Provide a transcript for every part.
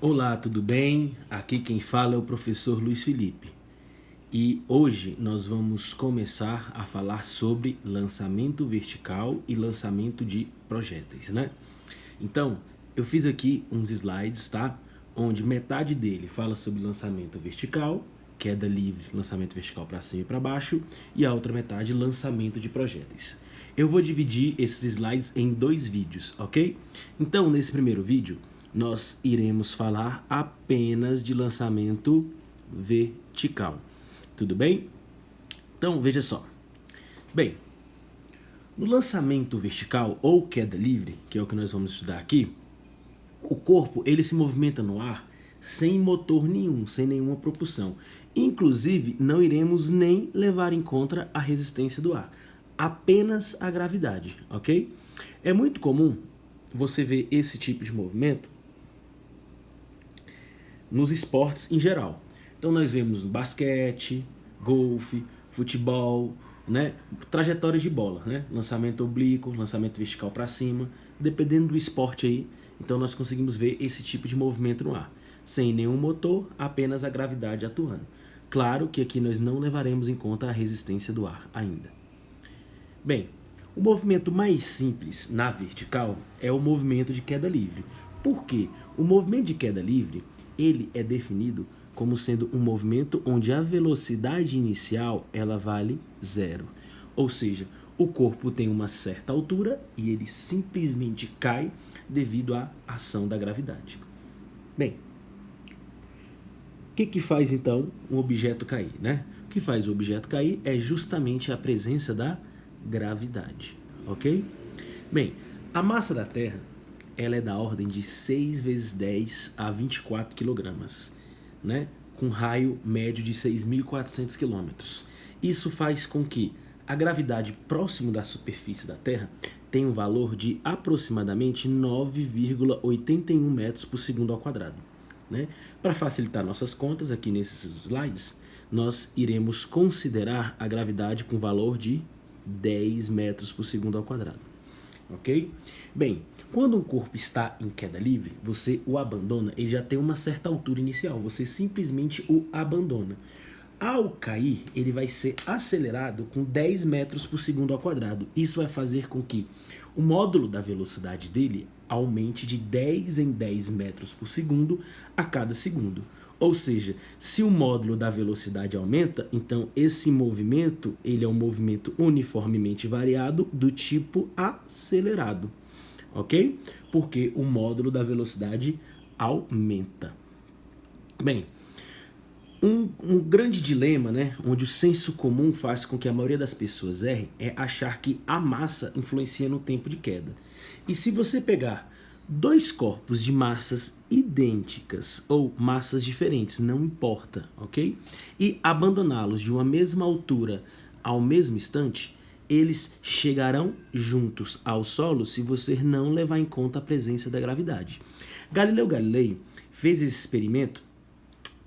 Olá, tudo bem? Aqui quem fala é o professor Luiz Felipe. E hoje nós vamos começar a falar sobre lançamento vertical e lançamento de projéteis, né? Então, eu fiz aqui uns slides, tá? Onde metade dele fala sobre lançamento vertical, queda livre, lançamento vertical para cima e para baixo, e a outra metade, lançamento de projéteis. Eu vou dividir esses slides em dois vídeos, ok? Então, nesse primeiro vídeo, nós iremos falar apenas de lançamento vertical. Tudo bem? Então, veja só. Bem, no lançamento vertical ou queda livre, que é o que nós vamos estudar aqui, o corpo ele se movimenta no ar sem motor nenhum, sem nenhuma propulsão. Inclusive, não iremos nem levar em conta a resistência do ar, apenas a gravidade, ok? É muito comum você ver esse tipo de movimento nos esportes em geral. Então nós vemos no basquete, golfe, futebol, né? Trajetórias de bola, né? Lançamento oblíquo, lançamento vertical para cima, dependendo do esporte aí. Então nós conseguimos ver esse tipo de movimento no ar, sem nenhum motor, apenas a gravidade atuando. Claro que aqui nós não levaremos em conta a resistência do ar ainda. Bem, o movimento mais simples na vertical é o movimento de queda livre. Por quê? O movimento de queda livre ele é definido como sendo um movimento onde a velocidade inicial ela vale zero. Ou seja, o corpo tem uma certa altura e ele simplesmente cai devido à ação da gravidade. Bem, o que faz então um objeto cair, né? O que faz o objeto cair é justamente a presença da gravidade, ok? Bem, a massa da Terra ela é da ordem de 6 vezes 10 a 24 quilogramas, né? Com raio médio de 6.400 quilômetros. Isso faz com que a gravidade próximo da superfície da Terra tenha um valor de aproximadamente 9,81 metros por segundo ao quadrado. Né? Para facilitar nossas contas, aqui nesses slides, nós iremos considerar a gravidade com valor de 10 metros por segundo ao quadrado. Ok? Bem, quando um corpo está em queda livre, você o abandona, ele já tem uma certa altura inicial, você simplesmente o abandona. Ao cair, ele vai ser acelerado com 10 metros por segundo ao quadrado. Isso vai fazer com que o módulo da velocidade dele aumente de 10 em 10 metros por segundo a cada segundo. Ou seja, se o módulo da velocidade aumenta, então esse movimento ele é um movimento uniformemente variado do tipo acelerado, ok? Porque o módulo da velocidade aumenta. Bem, um grande dilema, né, onde o senso comum faz com que a maioria das pessoas errem, é achar que a massa influencia no tempo de queda. E se você pegar dois corpos de massas idênticas ou massas diferentes, não importa, ok? E abandoná-los de uma mesma altura ao mesmo instante, eles chegarão juntos ao solo se você não levar em conta a presença da gravidade. Galileu Galilei fez esse experimento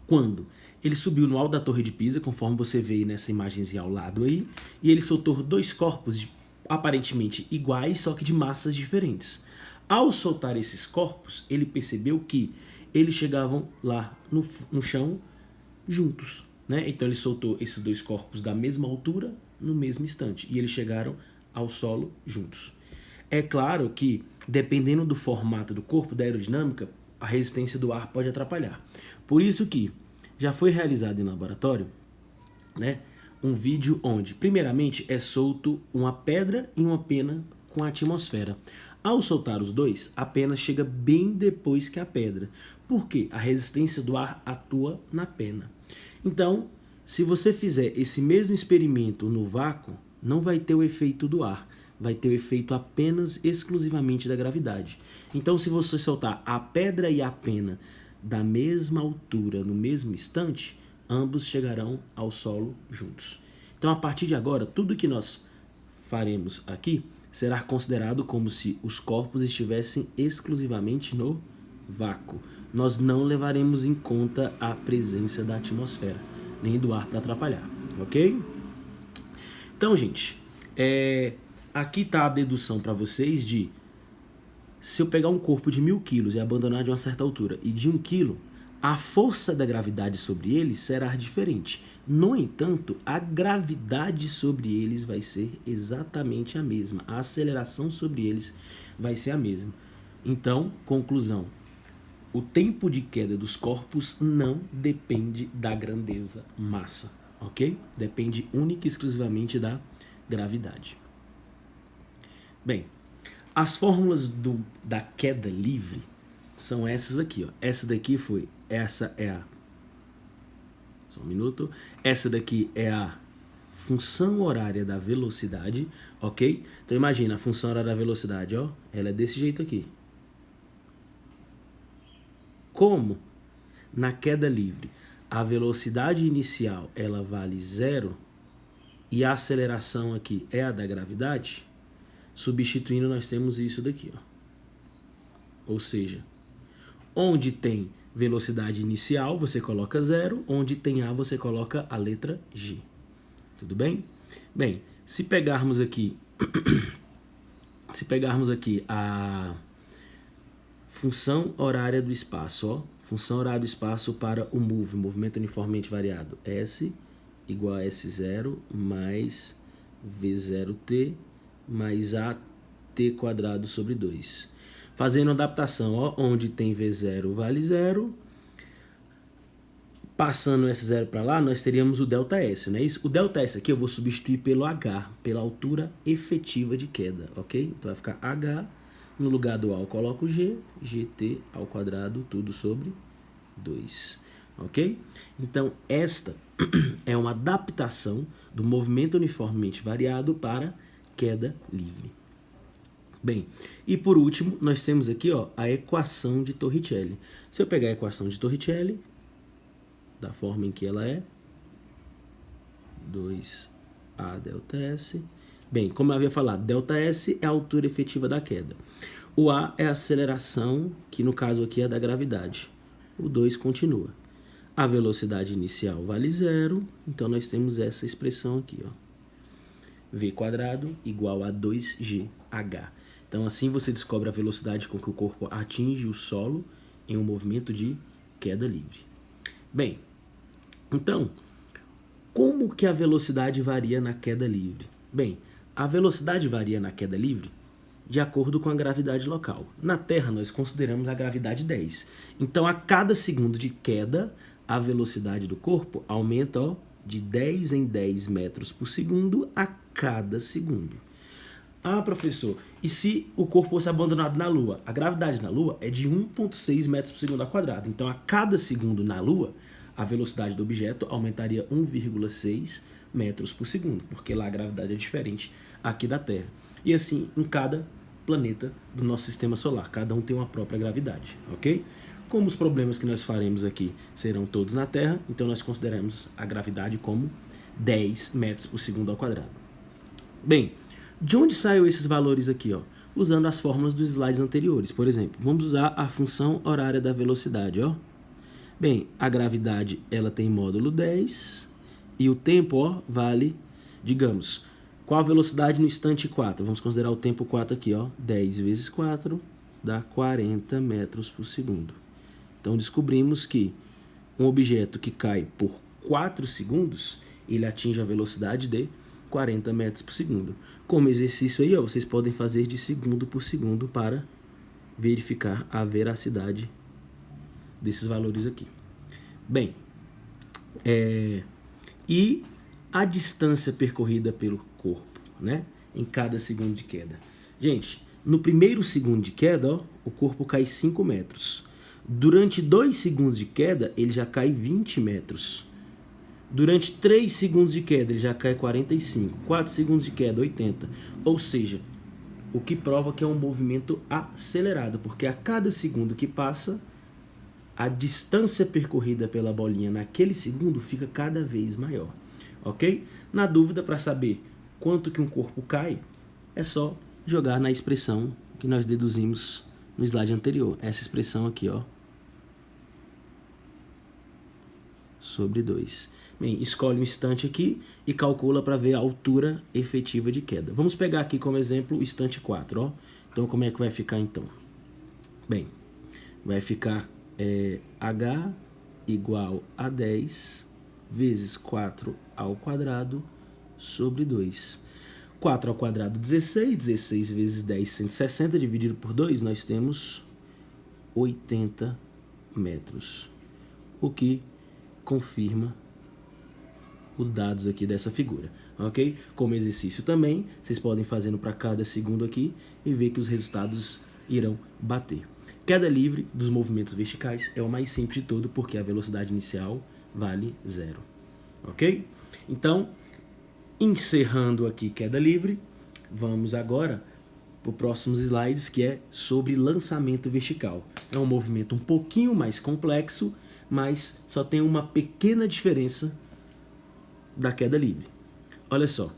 quando ele subiu no alto da Torre de Pisa, conforme você vê nessa imagenzinha ao lado aí, e ele soltou dois corpos aparentemente iguais, só que de massas diferentes. Ao soltar esses corpos, ele percebeu que eles chegavam lá no chão juntos, né? Então ele soltou esses dois corpos da mesma altura no mesmo instante e eles chegaram ao solo juntos. É claro que, dependendo do formato do corpo, da aerodinâmica, a resistência do ar pode atrapalhar. Por isso que já foi realizado em laboratório, né, um vídeo onde, primeiramente, é solto uma pedra e uma pena com a atmosfera. Ao soltar os dois, a pena chega bem depois que a pedra, porque a resistência do ar atua na pena. Então, se você fizer esse mesmo experimento no vácuo, não vai ter o efeito do ar, vai ter o efeito apenas exclusivamente da gravidade. Então, se você soltar a pedra e a pena da mesma altura no mesmo instante, ambos chegarão ao solo juntos. Então, a partir de agora, tudo que nós faremos aqui será considerado como se os corpos estivessem exclusivamente no vácuo. Nós não levaremos em conta a presença da atmosfera, nem do ar para atrapalhar, ok? Então, gente, aqui está a dedução para vocês de se eu pegar um corpo de 1000 quilos e abandonar de uma certa altura e de 1 quilo, a força da gravidade sobre eles será diferente. No entanto, a gravidade sobre eles vai ser exatamente a mesma. A aceleração sobre eles vai ser a mesma. Então, conclusão. O tempo de queda dos corpos não depende da grandeza massa, ok? Depende única e exclusivamente da gravidade. Bem, as fórmulas da queda livre são essas aqui, ó. Essa é a... Só um minuto. Essa daqui é a função horária da velocidade, ok? Então imagina, a função horária da velocidade, ó, ela é desse jeito aqui. Como na queda livre a velocidade inicial ela vale 0 e a aceleração aqui é a da gravidade, substituindo nós temos isso daqui, ó. Ou seja, onde tem velocidade inicial você coloca 0, onde tem A você coloca a letra G. Tudo bem? Bem, se pegarmos aqui a função horária do espaço, ó, função horária do espaço para o movimento uniformemente variado, S igual a S0 mais V0t mais AT quadrado sobre 2. Fazendo adaptação, ó, onde tem V0 vale 0, passando S0 para lá, nós teríamos o ΔS, não é isso? O ΔS aqui eu vou substituir pelo H, pela altura efetiva de queda, ok? Então vai ficar H, no lugar do A eu coloco G, GT ao quadrado, tudo sobre 2, ok? Então esta é uma adaptação do movimento uniformemente variado para queda livre. Bem, e por último, nós temos aqui, ó, a equação de Torricelli. Se eu pegar a equação de Torricelli, da forma em que ela é, 2A ΔS. Bem, como eu havia falado, ΔS é a altura efetiva da queda. O A é a aceleração, que no caso aqui é da gravidade. O 2 continua. A velocidade inicial vale 0, então nós temos essa expressão aqui, ó. V quadrado igual a 2GH. Então assim você descobre a velocidade com que o corpo atinge o solo em um movimento de queda livre. Bem, então, como que a velocidade varia na queda livre? Bem, a velocidade varia na queda livre de acordo com a gravidade local. Na Terra nós consideramos a gravidade 10. Então a cada segundo de queda, a velocidade do corpo aumenta, ó, de 10 em 10 metros por segundo a cada segundo. Ah, professor, e se o corpo fosse abandonado na Lua? A gravidade na Lua é de 1,6 metros por segundo ao quadrado. Então, a cada segundo na Lua, a velocidade do objeto aumentaria 1,6 metros por segundo, porque lá a gravidade é diferente aqui da Terra. E assim, em cada planeta do nosso sistema solar, cada um tem uma própria gravidade, ok? Como os problemas que nós faremos aqui serão todos na Terra, então nós consideramos a gravidade como 10 metros por segundo ao quadrado. Bem, de onde saíram esses valores aqui, ó? Usando as fórmulas dos slides anteriores. Por exemplo, vamos usar a função horária da velocidade, ó. Bem, a gravidade, ela tem módulo 10 e o tempo, ó, vale, digamos, qual a velocidade no instante 4? Vamos considerar o tempo 4 aqui, ó. 10 vezes 4 dá 40 metros por segundo. Então, descobrimos que um objeto que cai por 4 segundos, ele atinge a velocidade de 40 metros por segundo. Como exercício aí, ó, vocês podem fazer de segundo por segundo para verificar a veracidade desses valores aqui. Bem, e a distância percorrida pelo corpo, né, em cada segundo de queda. Gente, no primeiro segundo de queda, ó, o corpo cai 5 metros. Durante 2 segundos de queda, ele já cai 20 metros. Durante 3 segundos de queda, ele já cai 45. 4 segundos de queda, 80. Ou seja, o que prova que é um movimento acelerado, porque a cada segundo que passa, a distância percorrida pela bolinha naquele segundo fica cada vez maior. Ok? Na dúvida, para saber quanto que um corpo cai, é só jogar na expressão que nós deduzimos no slide anterior. Essa expressão aqui, ó, sobre 2. Bem, escolhe um instante aqui e calcula para ver a altura efetiva de queda. Vamos pegar aqui como exemplo o instante 4, ó. Então, como é que vai ficar então? Bem, vai ficar H igual a 10 vezes 4 ao quadrado sobre 2. 4 ao quadrado, 16. 16 vezes 10, 160. Dividido por 2, nós temos 80 metros. O que confirma os dados aqui dessa figura, ok? Como exercício também, vocês podem fazendo para cada segundo aqui e ver que os resultados irão bater. Queda livre dos movimentos verticais é o mais simples de todo, porque a velocidade inicial vale 0, ok? Então, encerrando aqui queda livre, vamos agora para os próximos slides, que é sobre lançamento vertical. É um movimento um pouquinho mais complexo, mas só tem uma pequena diferença da queda livre. Olha só,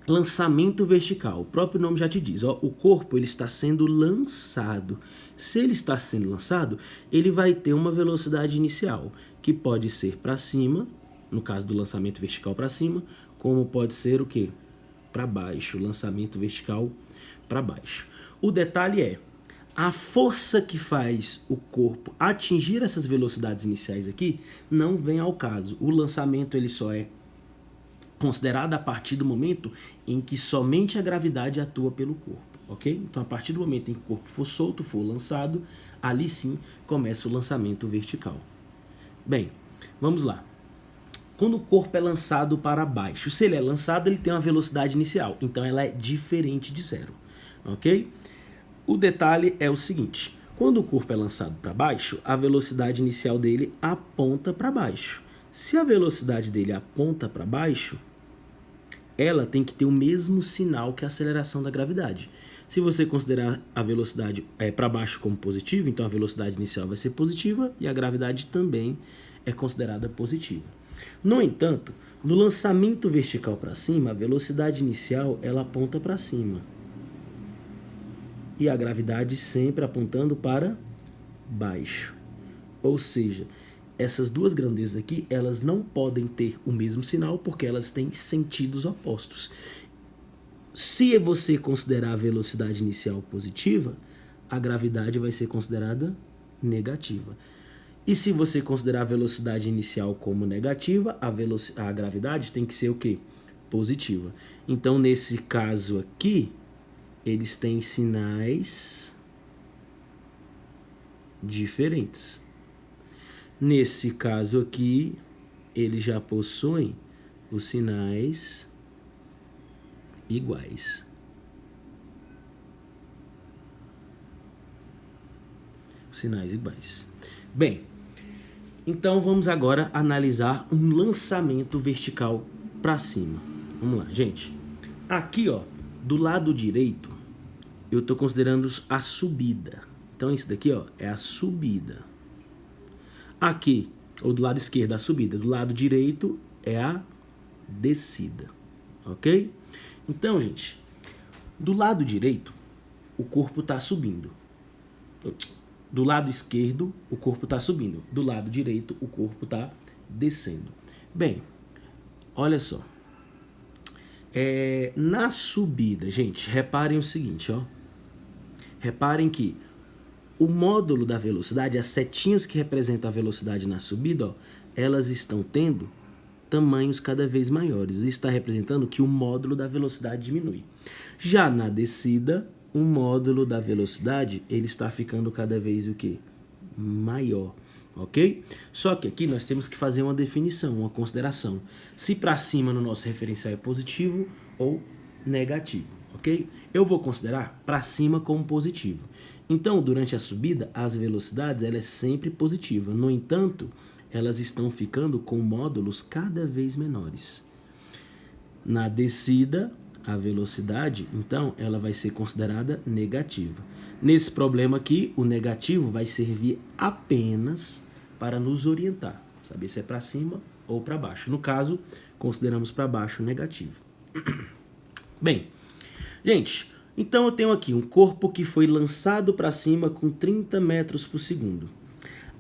lançamento vertical, o próprio nome já te diz, ó, o corpo ele está sendo lançado. Se ele está sendo lançado, ele vai ter uma velocidade inicial, que pode ser para cima, no caso do lançamento vertical para cima, como pode ser o quê? Para baixo, lançamento vertical para baixo. O detalhe é, a força que faz o corpo atingir essas velocidades iniciais aqui não vem ao caso. O lançamento ele só é considerado a partir do momento em que somente a gravidade atua pelo corpo, ok? Então, a partir do momento em que o corpo for solto, for lançado, ali sim começa o lançamento vertical. Bem, vamos lá. Quando o corpo é lançado para baixo, se ele é lançado, ele tem uma velocidade inicial, então ela é diferente de 0, ok? O detalhe é o seguinte, quando o corpo é lançado para baixo, a velocidade inicial dele aponta para baixo. Se a velocidade dele aponta para baixo, ela tem que ter o mesmo sinal que a aceleração da gravidade. Se você considerar a velocidade para baixo como positiva, então a velocidade inicial vai ser positiva e a gravidade também é considerada positiva. No entanto, no lançamento vertical para cima, a velocidade inicial ela aponta para cima. E a gravidade sempre apontando para baixo. Ou seja, essas duas grandezas aqui, elas não podem ter o mesmo sinal porque elas têm sentidos opostos. Se você considerar a velocidade inicial positiva, a gravidade vai ser considerada negativa. E se você considerar a velocidade inicial como negativa, a gravidade tem que ser o quê? Positiva. Então, nesse caso aqui, eles têm sinais diferentes. Nesse caso aqui, eles já possuem os sinais iguais. Os sinais iguais. Bem, então vamos agora analisar um lançamento vertical para cima. Vamos lá, gente. Aqui, ó, do lado direito, eu estou considerando a subida. Então, isso daqui, ó, é a subida. Aqui, ou do lado esquerdo, a subida. Do lado direito é a descida. Ok? Então, gente, do lado direito, o corpo está subindo. Do lado esquerdo, o corpo está subindo. Do lado direito, o corpo está descendo. Bem, olha só. Na subida, gente, reparem o seguinte, ó. Reparem que o módulo da velocidade, as setinhas que representam a velocidade na subida, ó, elas estão tendo tamanhos cada vez maiores. Isso está representando que o módulo da velocidade diminui. Já na descida, o módulo da velocidade ele está ficando cada vez o quê? Maior, ok? Só que aqui nós temos que fazer uma definição, uma consideração. Se para cima no nosso referencial é positivo ou negativo, ok? Eu vou considerar para cima como positivo. Então, durante a subida, as velocidades ela é sempre positiva. No entanto, elas estão ficando com módulos cada vez menores. Na descida, a velocidade, então, ela vai ser considerada negativa. Nesse problema aqui, o negativo vai servir apenas para nos orientar, saber se é para cima ou para baixo. No caso, consideramos para baixo negativo. Bem, gente, então eu tenho aqui um corpo que foi lançado para cima com 30 metros por segundo.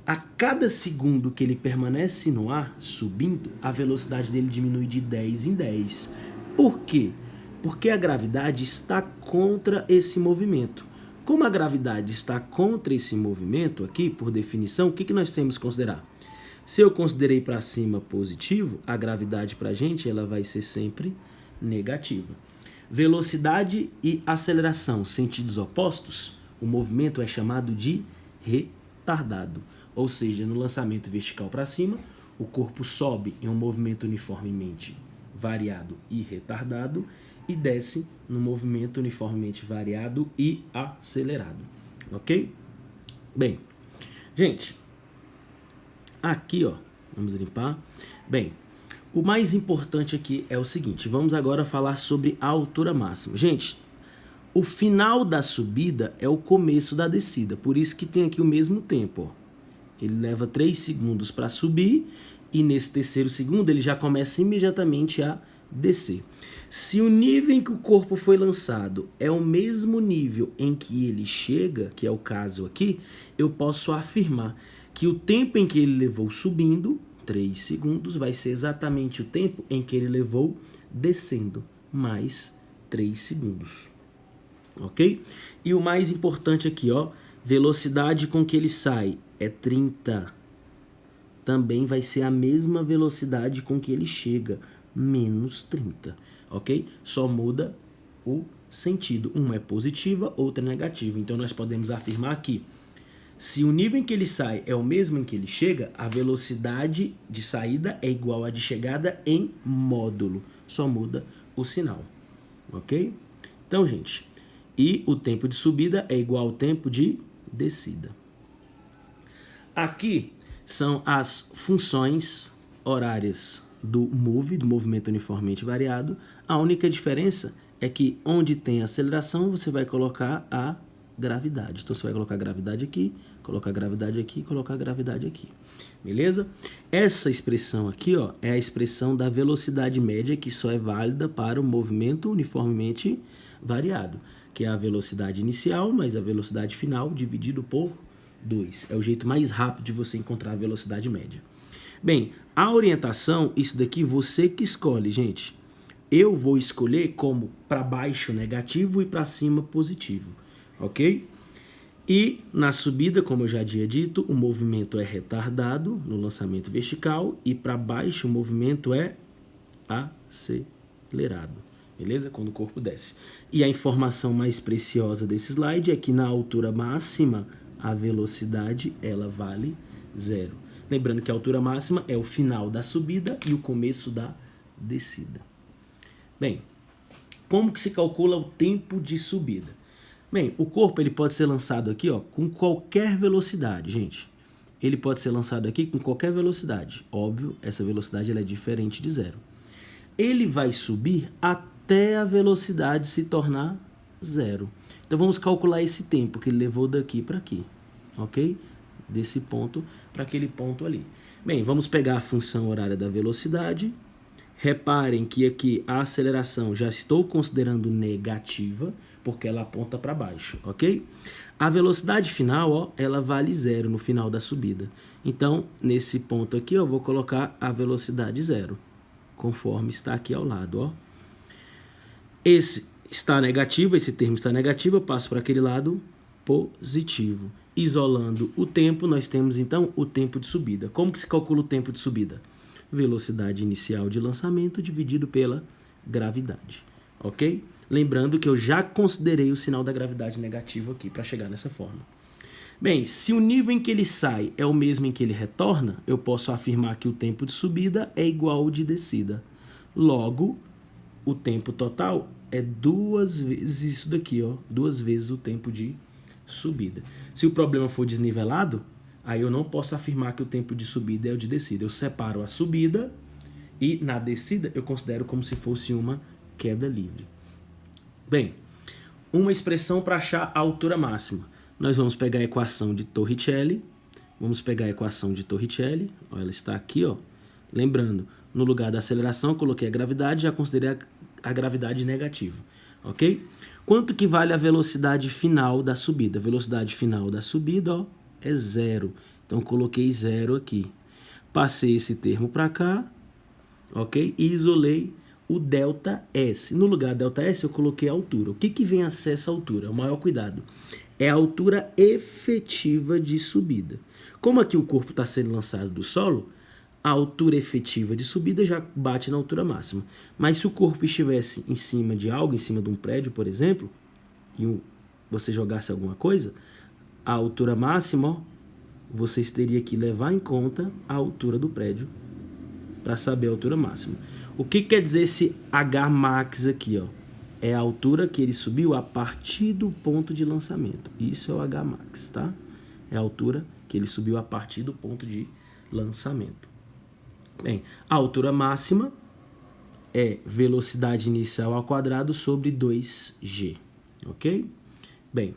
A cada segundo que ele permanece no ar, subindo, a velocidade dele diminui de 10 em 10. Por quê? Porque a gravidade está contra esse movimento. Como a gravidade está contra esse movimento aqui, por definição, o que nós temos que considerar? Se eu considerei para cima positivo, a gravidade para a gente ela vai ser sempre negativa. Velocidade e aceleração, sentidos opostos, o movimento é chamado de retardado. Ou seja, no lançamento vertical para cima, o corpo sobe em um movimento uniformemente variado e retardado e desce no movimento uniformemente variado e acelerado. Ok? Bem, gente, aqui, ó, vamos limpar. Bem, o mais importante aqui é o seguinte, vamos agora falar sobre a altura máxima. Gente, o final da subida é o começo da descida, por isso que tem aqui o mesmo tempo, ó. Ele leva 3 segundos para subir e nesse terceiro segundo ele já começa imediatamente a descer. Se o nível em que o corpo foi lançado é o mesmo nível em que ele chega, que é o caso aqui, eu posso afirmar que o tempo em que ele levou subindo, 3 segundos, vai ser exatamente o tempo em que ele levou descendo, mais 3 segundos. Ok? E o mais importante aqui, ó, velocidade com que ele sai é 30. Também vai ser a mesma velocidade com que ele chega, menos 30. Ok? Só muda o sentido. Uma é positiva, outra é negativa. Então, nós podemos afirmar que se o nível em que ele sai é o mesmo em que ele chega, a velocidade de saída é igual à de chegada em módulo. Só muda o sinal. Ok? Então, gente, e o tempo de subida é igual ao tempo de descida. Aqui são as funções horárias do MOVE, do movimento uniformemente variado. A única diferença é que onde tem aceleração, você vai colocar a gravidade. Então, você vai colocar a gravidade aqui, colocar a gravidade aqui, colocar a gravidade aqui. Beleza? Essa expressão aqui, ó, é a expressão da velocidade média, que só é válida para o movimento uniformemente variado, que é a velocidade inicial mais a velocidade final dividido por 2. É o jeito mais rápido de você encontrar a velocidade média. Bem, a orientação, isso daqui você que escolhe, gente. Eu vou escolher como para baixo negativo e para cima positivo, ok? E na subida, como eu já tinha dito, o movimento é retardado no lançamento vertical e para baixo o movimento é acelerado, beleza? Quando o corpo desce. E a informação mais preciosa desse slide é que na altura máxima a velocidade ela vale 0. Lembrando que a altura máxima é o final da subida e o começo da descida. Bem, como que se calcula o tempo de subida? Bem, o corpo ele pode ser lançado aqui, ó, com qualquer velocidade, gente. Ele pode ser lançado aqui com qualquer velocidade. Óbvio, essa velocidade ela é diferente de 0. Ele vai subir até a velocidade se tornar 0. Então, vamos calcular esse tempo que ele levou daqui para aqui, ok? Desse ponto para aquele ponto ali. Bem, vamos pegar a função horária da velocidade. Reparem que aqui a aceleração já estou considerando negativa, porque ela aponta para baixo, ok? A velocidade final, ó, ela vale 0 no final da subida. Então, nesse ponto aqui, eu vou colocar a velocidade 0, conforme está aqui ao lado, ó. Esse está negativo, esse termo está negativo, eu passo para aquele lado positivo. Isolando o tempo, nós temos então o tempo de subida. Como que se calcula o tempo de subida? Velocidade inicial de lançamento dividido pela gravidade, ok? Lembrando que eu já considerei o sinal da gravidade negativo aqui para chegar nessa forma. Bem, se o nível em que ele sai é o mesmo em que ele retorna, eu posso afirmar que o tempo de subida é igual ao de descida. Logo, o tempo total é 2 vezes isso daqui, ó, 2 vezes o tempo de subida. Se o problema for desnivelado, aí eu não posso afirmar que o tempo de subida é o de descida. Eu separo a subida e na descida eu considero como se fosse uma queda livre. Bem, uma expressão para achar a altura máxima. Nós vamos pegar a equação de Torricelli. Vamos pegar a equação de Torricelli. Ó, ela está aqui, ó. Lembrando, no lugar da aceleração, eu coloquei a gravidade, já considerei a gravidade negativa, ok? Quanto que vale a velocidade final da subida? A velocidade final da subida, ó, é 0. Então, coloquei 0 aqui. Passei esse termo para cá, ok? E isolei o ΔS. No lugar ΔS, eu coloquei a altura. O que vem a ser essa altura? O maior cuidado é a altura efetiva de subida. Como aqui o corpo está sendo lançado do solo, a altura efetiva de subida já bate na altura máxima. Mas se o corpo estivesse em cima de algo, em cima de um prédio, por exemplo, e você jogasse alguma coisa, a altura máxima, ó, vocês teriam que levar em conta a altura do prédio para saber a altura máxima. O que quer dizer esse H max aqui, ó? É a altura que ele subiu a partir do ponto de lançamento. Isso é o H max, tá? É a altura que ele subiu a partir do ponto de lançamento. Bem, a altura máxima é velocidade inicial ao quadrado sobre 2g, ok? Bem,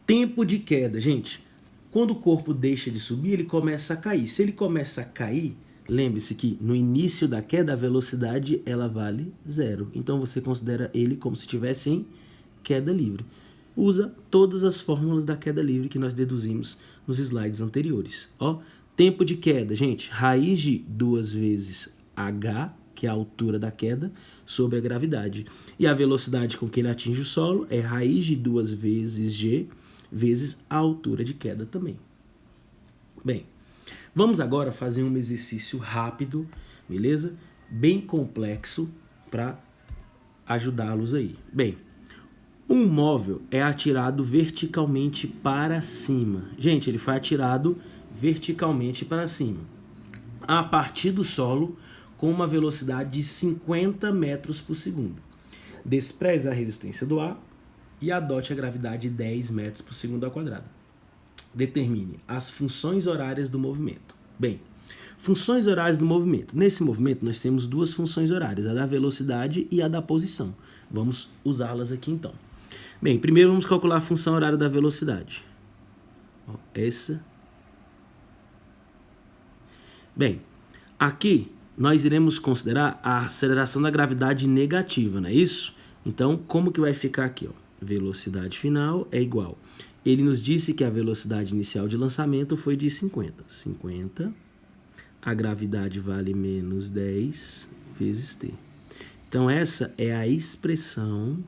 tempo de queda, gente. Quando o corpo deixa de subir, ele começa a cair. Se ele começa a cair, lembre-se que no início da queda a velocidade ela vale 0. Então você considera ele como se estivesse em queda livre. Usa todas as fórmulas da queda livre que nós deduzimos nos slides anteriores. Ó, tempo de queda, gente, raiz de 2 vezes h, que é a altura da queda, sobre a gravidade. E a velocidade com que ele atinge o solo é raiz de 2 vezes g vezes a altura de queda também. Bem, vamos agora fazer um exercício rápido, beleza? Bem complexo para ajudá-los aí. Bem, um móvel é atirado verticalmente para cima. Gente, ele foi atirado verticalmente para cima, a partir do solo, com uma velocidade de 50 metros por segundo. Despreze a resistência do ar e adote a gravidade de 10 metros por segundo ao quadrado. Determine as funções horárias do movimento. Bem, funções horárias do movimento. Nesse movimento nós temos duas funções horárias, a da velocidade e a da posição. Vamos usá-las aqui então. Bem, primeiro vamos calcular a função horária da velocidade. Essa. Bem, aqui nós iremos considerar a aceleração da gravidade negativa, não é isso? Então, como que vai ficar aqui? Ó? Velocidade final é igual. Ele nos disse que a velocidade inicial de lançamento foi de 50. 50, a gravidade vale menos 10 vezes t. Então, essa é a expressão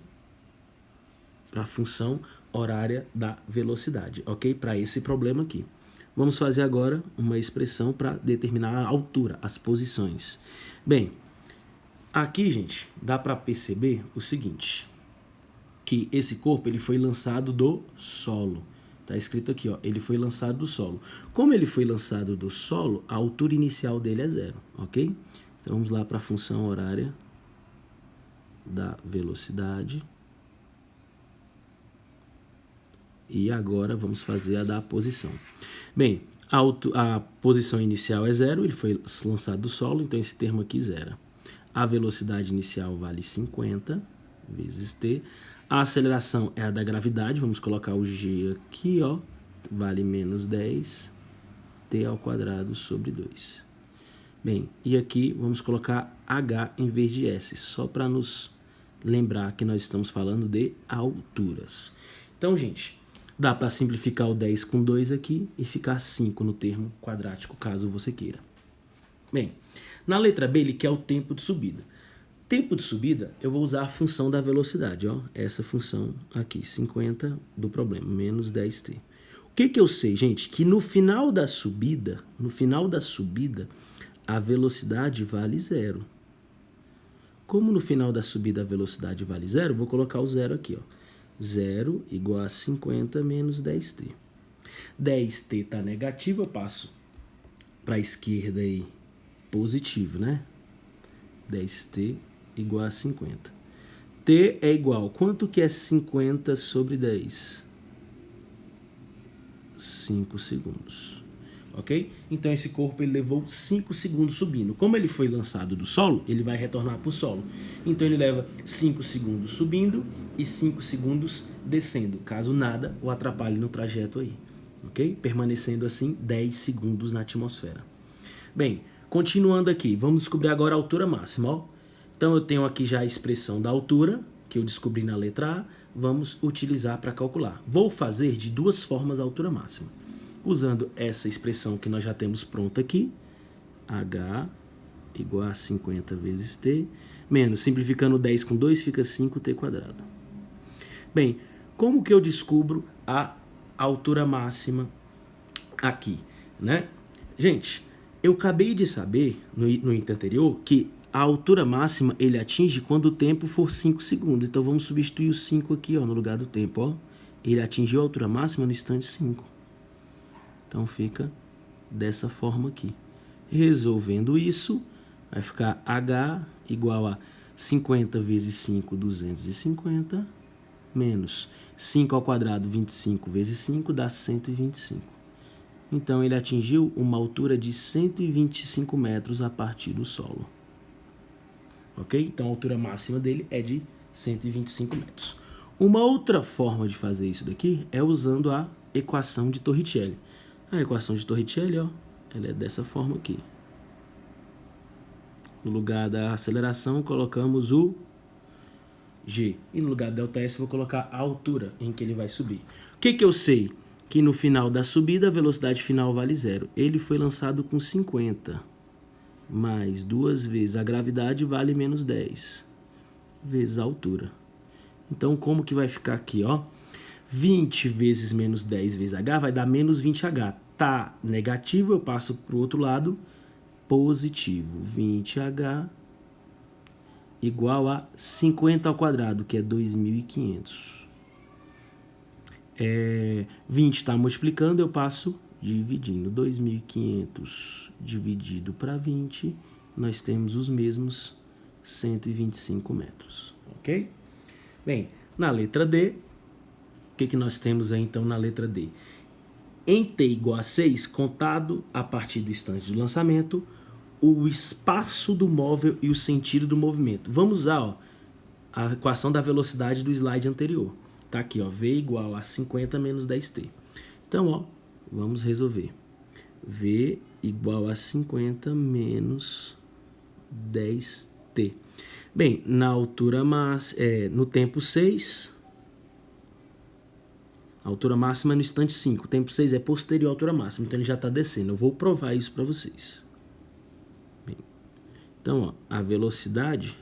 para a função horária da velocidade, ok? Para esse problema aqui. Vamos fazer agora uma expressão para determinar a altura, as posições. Bem, aqui, gente, dá para perceber o seguinte, que esse corpo ele foi lançado do solo. Tá escrito aqui, ó, ele foi lançado do solo. Como ele foi lançado do solo, a altura inicial dele é 0, ok? Então vamos lá para a função horária da velocidade. E agora vamos fazer a da posição. Bem, a posição inicial é 0, ele foi lançado do solo, então esse termo aqui zera. A velocidade inicial vale 50 vezes t. A aceleração é a da gravidade, vamos colocar o g aqui, ó, vale menos 10 t ao quadrado sobre 2. Bem, e aqui vamos colocar h em vez de s, só para nos lembrar que nós estamos falando de alturas. Então, gente, dá para simplificar o 10 com 2 aqui e ficar 5 no termo quadrático, caso você queira. Bem, na letra B ele quer o tempo de subida. Tempo de subida, eu vou usar a função da velocidade, ó, essa função aqui, 50 do problema, menos 10t. O que eu sei, gente? Que no final da subida, a velocidade vale 0. Como no final da subida a velocidade vale 0, vou colocar o 0 aqui, ó. 0 igual a 50 menos 10t. 10t está negativo, eu passo para a esquerda aí, positivo, né? 10t igual a 50. T é igual, quanto que é 50 sobre 10? 5 segundos. Ok? Então esse corpo ele levou 5 segundos subindo. Como ele foi lançado do solo, ele vai retornar para o solo. Então ele leva 5 segundos subindo e 5 segundos descendo, caso nada o atrapalhe no trajeto aí. Ok? Permanecendo assim 10 segundos na atmosfera. Bem, continuando aqui, vamos descobrir agora a altura máxima. Ó. Então eu tenho aqui já a expressão da altura, que eu descobri na letra A, vamos utilizar para calcular. Vou fazer de duas formas a altura máxima. Usando essa expressão que nós já temos pronta aqui, h igual a 50 vezes t, menos, simplificando 10 com 2 fica 5t². Bem, Como que eu descubro a altura máxima aqui, né? Gente, eu acabei de saber no item anterior que a altura máxima ele atinge quando o tempo for 5 segundos. Então vamos substituir o 5 aqui, ó, no lugar do tempo, ó. Ele atingiu a altura máxima no instante 5. Então fica dessa forma aqui. Resolvendo isso, vai ficar H igual a 50 vezes 5, 250, menos 5 ao quadrado, 25 vezes 5, dá 125. Então, ele atingiu uma altura de 125 metros a partir do solo. Ok? Então, a altura máxima dele é de 125 metros. Uma outra forma de fazer isso daqui é usando a equação de Torricelli. A equação de Torricelli, ó, ela é dessa forma aqui. No lugar da aceleração, colocamos o G. E no lugar do ΔS, vou colocar a altura em que ele vai subir. O que que eu sei? Que no final da subida, a velocidade final vale 0. Ele foi lançado com 50. Mais 2 vezes a gravidade vale menos 10. Vezes a altura. Então, como que vai ficar aqui, ó? 20 vezes menos 10 vezes H vai dar menos 20H. Tá negativo, eu passo para o outro lado. Positivo. 20H igual a 50 ao quadrado, que é 2.500. 20 está multiplicando, eu passo dividindo. 2.500 dividido para 20, nós temos os mesmos 125 metros. Ok? Bem, na letra D, o que nós temos aí então na letra D? Em t igual a 6, contado a partir do instante do lançamento, o espaço do móvel e o sentido do movimento. Vamos usar, ó, a equação da velocidade do slide anterior. Tá aqui, ó, V igual a 50 menos 10t. Então, ó, vamos resolver. V igual a 50 menos 10t. Bem, na altura máxima, no tempo 6, a altura máxima é no instante 5. O tempo 6 é posterior à altura máxima, então ele já está descendo. Eu vou provar isso para vocês. Bem, então, ó, a velocidade,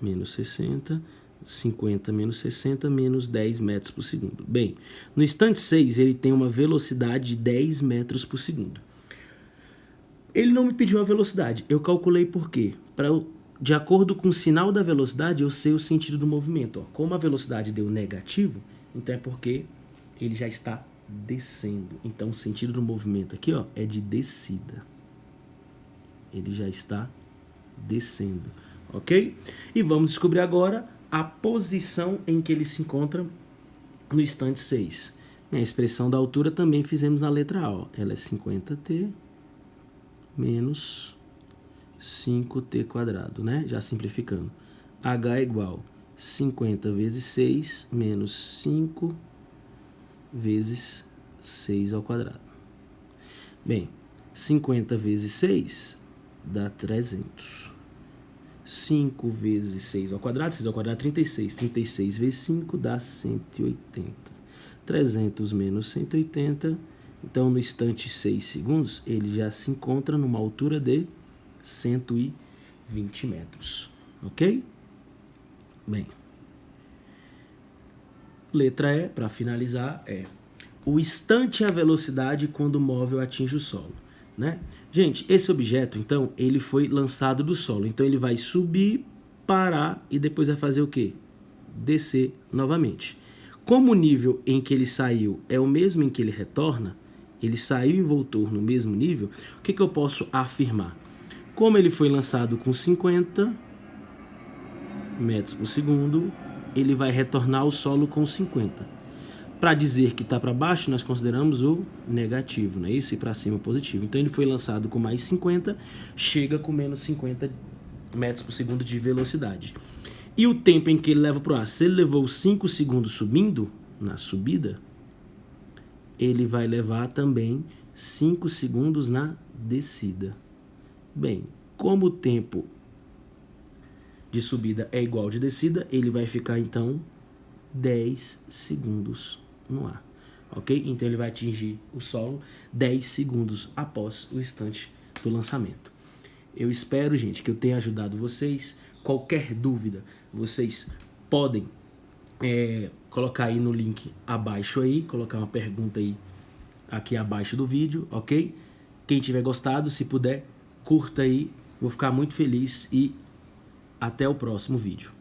menos 60, 50 menos 60, menos 10 metros por segundo. Bem, no instante 6, ele tem uma velocidade de 10 metros por segundo. Ele não me pediu a velocidade. Eu calculei por quê? De acordo com o sinal da velocidade, eu sei o sentido do movimento. Ó. Como a velocidade deu negativo, então é porque ele já está descendo. Então, o sentido do movimento aqui, ó, é de descida. Ele já está descendo, ok? E vamos descobrir agora a posição em que ele se encontra no instante 6. A expressão da altura também fizemos na letra A. Ó. Ela é 50t menos 5t quadrado, né? Já simplificando. H é igual a 50 vezes 6 menos 5 vezes 6 ao quadrado. Bem, 50 vezes 6 dá 300. 5 vezes 6 ao quadrado, 6 ao quadrado é 36. 36 vezes 5 dá 180. 300 menos 180, então no instante 6 segundos, ele já se encontra numa altura de 120 metros. Ok? Bem, letra E, para finalizar, é o instante e a velocidade quando o móvel atinge o solo, né? Gente, esse objeto, então, ele foi lançado do solo. Então, ele vai subir, parar e depois vai fazer o quê? Descer novamente. Como o nível em que ele saiu é o mesmo em que ele retorna, ele saiu e voltou no mesmo nível, o que eu posso afirmar? Como ele foi lançado com 50 metros por segundo, ele vai retornar ao solo com 50. Para dizer que está para baixo, nós consideramos o negativo, não é isso? E para cima, positivo. Então, ele foi lançado com mais 50, chega com menos 50 metros por segundo de velocidade. E o tempo em que ele leva para o ar? Se ele levou 5 segundos subindo, na subida, ele vai levar também 5 segundos na descida. Bem, como o tempo de subida é igual de descida, ele vai ficar, então, 10 segundos no ar, ok? Então ele vai atingir o solo 10 segundos após o instante do lançamento. Eu espero, gente, que eu tenha ajudado vocês. Qualquer dúvida, vocês podem colocar aí no link abaixo aí, colocar uma pergunta aí aqui abaixo do vídeo, ok? Quem tiver gostado, se puder, curta aí, vou ficar muito feliz e até o próximo vídeo.